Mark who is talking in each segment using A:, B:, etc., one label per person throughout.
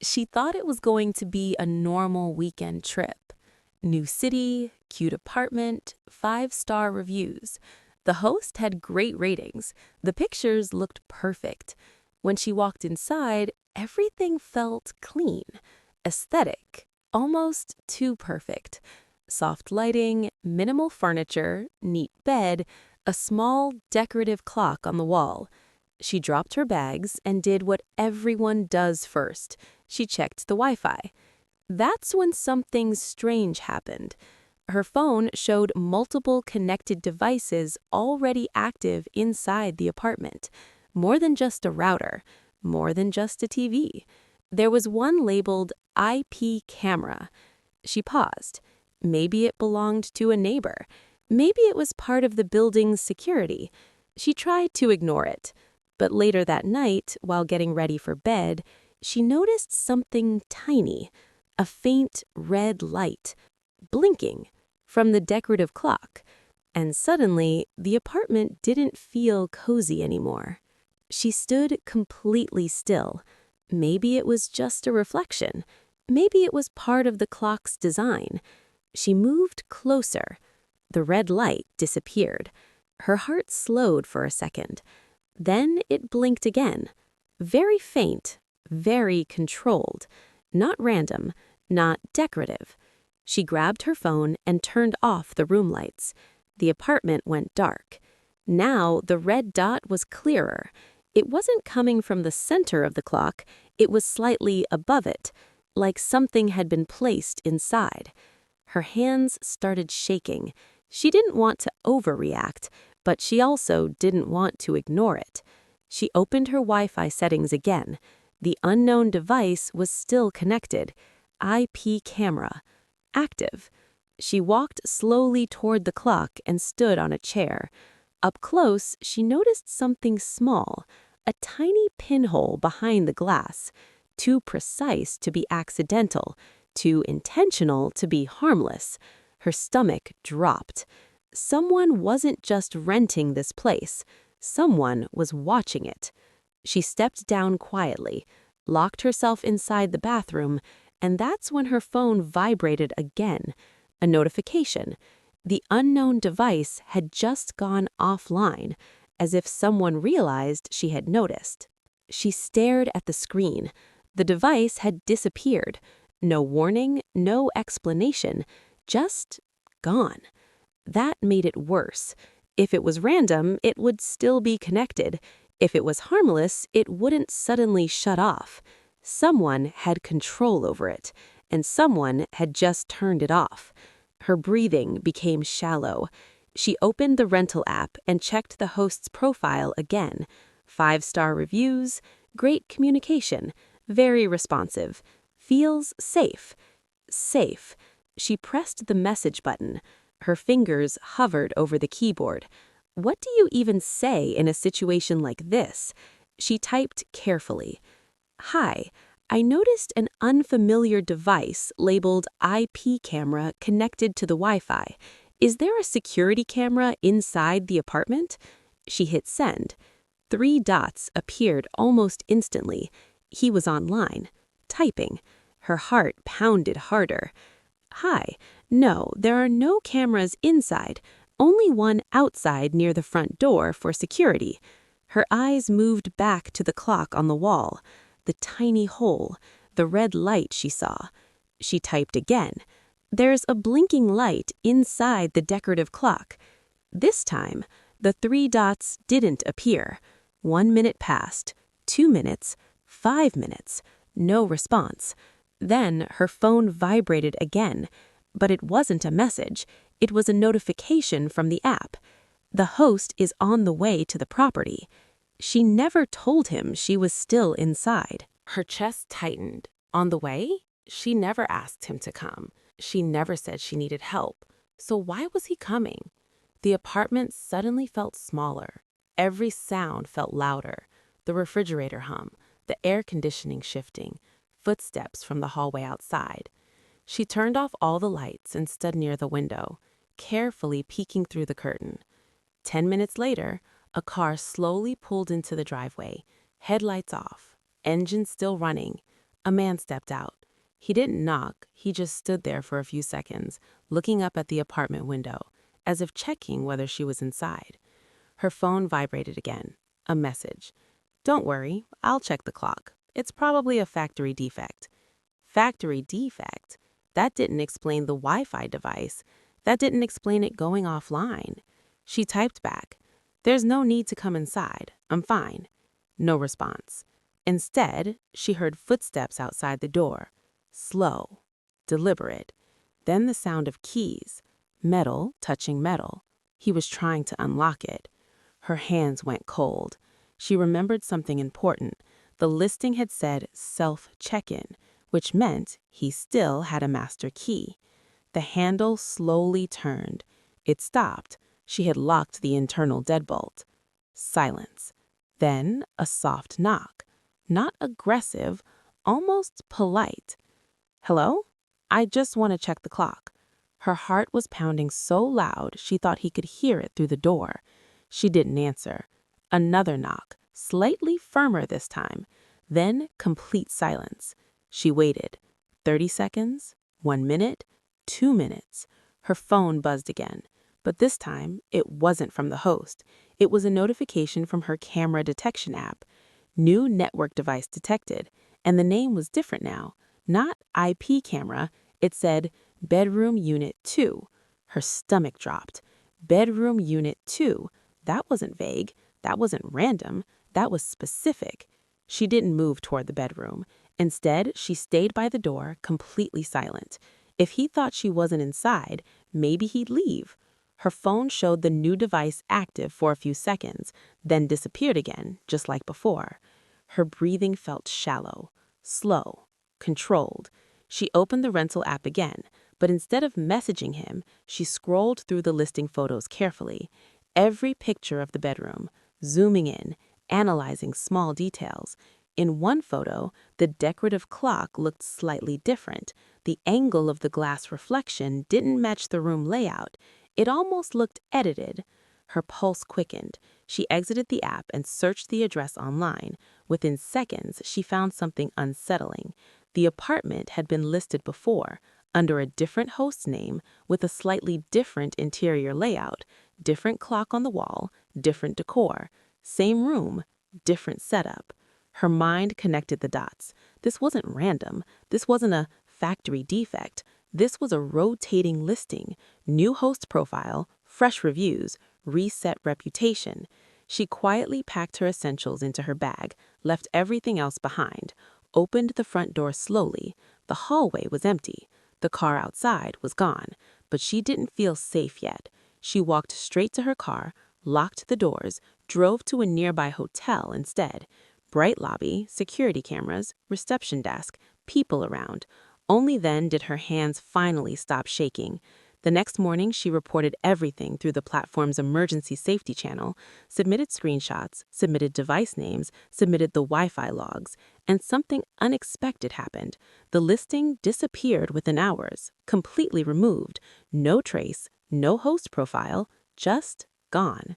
A: She thought it was going to be a normal weekend trip. New city, cute apartment, 5-star reviews. The host had great ratings. The pictures looked perfect. When she walked inside, everything felt clean, aesthetic, almost too perfect. Soft lighting, minimal furniture, neat bed, a small decorative clock on the wall. She dropped her bags and did what everyone does first. She checked the Wi-Fi. That's when something strange happened. Her phone showed multiple connected devices already active inside the apartment. More than just a router, more than just a TV. There was one labeled IP camera. She paused. Maybe it belonged to a neighbor. Maybe it was part of the building's security. She tried to ignore it. But later that night, while getting ready for bed, she noticed something tiny, a faint red light, blinking from the decorative clock. And suddenly, the apartment didn't feel cozy anymore. She stood completely still. Maybe it was just a reflection. Maybe it was part of the clock's design. She moved closer. The red light disappeared. Her heart slowed for a second. Then it blinked again. Very faint, very controlled. Not random, not decorative. She grabbed her phone and turned off the room lights. The apartment went dark. Now the red dot was clearer. It wasn't coming from the center of the clock, it was slightly above it, like something had been placed inside. Her hands started shaking. She didn't want to overreact, but she also didn't want to ignore it. She opened her Wi-Fi settings again. The unknown device was still connected. IP camera. Active. She walked slowly toward the clock and stood on a chair. Up close, she noticed something small, a tiny pinhole behind the glass. Too precise to be accidental, too intentional to be harmless. Her stomach dropped. Someone wasn't just renting this place. Someone was watching it. She stepped down quietly, locked herself inside the bathroom, and that's when her phone vibrated again. A notification. The unknown device had just gone offline, as if someone realized she had noticed. She stared at the screen. The device had disappeared. No warning, no explanation, just gone. That made it worse. If it was random, it would still be connected. If it was harmless, it wouldn't suddenly shut off. Someone had control over it, and someone had just turned it off. Her breathing became shallow. She opened the rental app and checked the host's profile again. 5-star reviews, great communication, very responsive, feels safe. Safe. She pressed the message button. Her fingers hovered over the keyboard. What do you even say in a situation like this? She typed carefully. Hi, I noticed an unfamiliar device labeled IP camera connected to the Wi-Fi. Is there a security camera inside the apartment? She hit send. 3 dots appeared almost instantly. He was online, typing. Her heart pounded harder. Hi, no, there are no cameras inside, only one outside near the front door for security. Her eyes moved back to the clock on the wall, the tiny hole, the red light she saw. She typed again. There's a blinking light inside the decorative clock. This time, the 3 dots didn't appear. 1 minute passed, 2 minutes, 5 minutes, no response. Then her phone vibrated again, but it wasn't a message. It was a notification from the app. The host is on the way to the property. She never told him she was still inside. Her chest tightened. On the way? She never asked him to come. She never said she needed help. So why was he coming? The apartment suddenly felt smaller. Every sound felt louder. The refrigerator hum, the air conditioning shifting, footsteps from the hallway outside. She turned off all the lights and stood near the window, carefully peeking through the curtain. 10 minutes later, a car slowly pulled into the driveway, headlights off, engine still running. A man stepped out. He didn't knock, he just stood there for a few seconds, looking up at the apartment window, as if checking whether she was inside. Her phone vibrated again. A message. "Don't worry, I'll check the clock. It's probably a factory defect." Factory defect? That didn't explain the Wi-Fi device. That didn't explain it going offline. She typed back, "There's no need to come inside. I'm fine." No response. Instead, she heard footsteps outside the door. Slow, deliberate. Then the sound of keys. Metal touching metal. He was trying to unlock it. Her hands went cold. She remembered something important. The listing had said self-check-in, which meant he still had a master key. The handle slowly turned. It stopped. She had locked the internal deadbolt. Silence. Then a soft knock. Not aggressive, almost polite. "Hello? I just want to check the clock." Her heart was pounding so loud she thought he could hear it through the door. She didn't answer. Another knock, slightly firmer this time. Then complete silence. She waited. 30 seconds, 1 minute, 2 minutes. Her phone buzzed again. But this time, it wasn't from the host. It was a notification from her camera detection app. New network device detected. And the name was different now. Not IP camera. It said Bedroom Unit 2. Her stomach dropped. Bedroom Unit 2. That wasn't vague. That wasn't random. That was specific. She didn't move toward the bedroom. Instead, she stayed by the door, completely silent. If he thought she wasn't inside, maybe he'd leave. Her phone showed the new device active for a few seconds, then disappeared again, just like before. Her breathing felt shallow, slow, controlled. She opened the rental app again, but instead of messaging him, she scrolled through the listing photos carefully. Every picture of the bedroom, zooming in, analyzing small details. In one photo, the decorative clock looked slightly different. The angle of the glass reflection didn't match the room layout. It almost looked edited. Her pulse quickened. She exited the app and searched the address online. Within seconds, she found something unsettling. The apartment had been listed before, under a different host name, with a slightly different interior layout, different clock on the wall, different decor. Same room, different setup. Her mind connected the dots. This wasn't random. This wasn't a factory defect. This was a rotating listing. New host profile, fresh reviews, reset reputation. She quietly packed her essentials into her bag, left everything else behind, opened the front door slowly. The hallway was empty. The car outside was gone, but she didn't feel safe yet. She walked straight to her car, locked the doors, drove to a nearby hotel instead. Bright lobby, security cameras, reception desk, people around. Only then did her hands finally stop shaking. The next morning, she reported everything through the platform's emergency safety channel, submitted screenshots, submitted device names, submitted the Wi-Fi logs, and something unexpected happened. The listing disappeared within hours, completely removed. No trace, no host profile, just gone.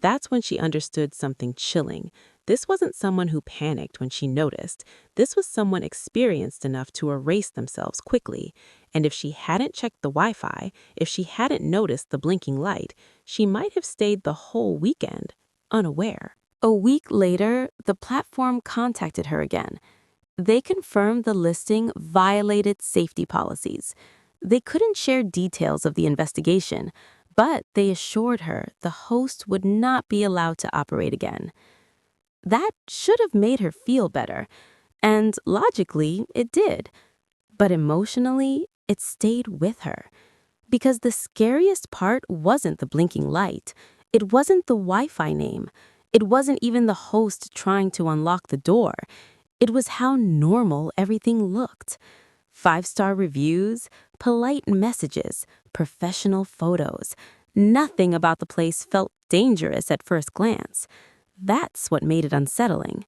A: That's when she understood something chilling. This wasn't someone who panicked when she noticed. This was someone experienced enough to erase themselves quickly. And if she hadn't checked the Wi-Fi, if she hadn't noticed the blinking light, she might have stayed the whole weekend, unaware. A week later, the platform contacted her again. They confirmed the listing violated safety policies. They couldn't share details of the investigation, but they assured her the host would not be allowed to operate again. That should have made her feel better, and logically, it did. But emotionally, it stayed with her. Because the scariest part wasn't the blinking light. It wasn't the Wi-Fi name. It wasn't even the host trying to unlock the door. It was how normal everything looked. 5-star reviews, polite messages, professional photos. Nothing about the place felt dangerous at first glance. That's what made it unsettling.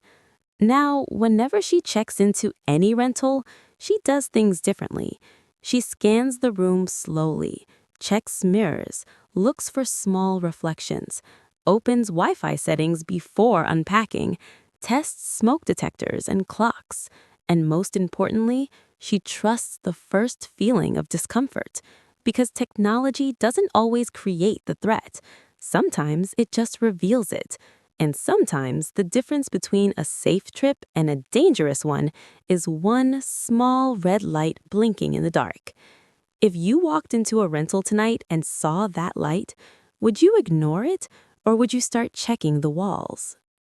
A: Now, whenever she checks into any rental, she does things differently. She scans the room slowly, checks mirrors, looks for small reflections, opens Wi-Fi settings before unpacking, tests smoke detectors and clocks. And most importantly, she trusts the first feeling of discomfort because technology doesn't always create the threat. Sometimes it just reveals it. And sometimes the difference between a safe trip and a dangerous one is one small red light blinking in the dark. If you walked into a rental tonight and saw that light, would you ignore it or would you start checking the walls?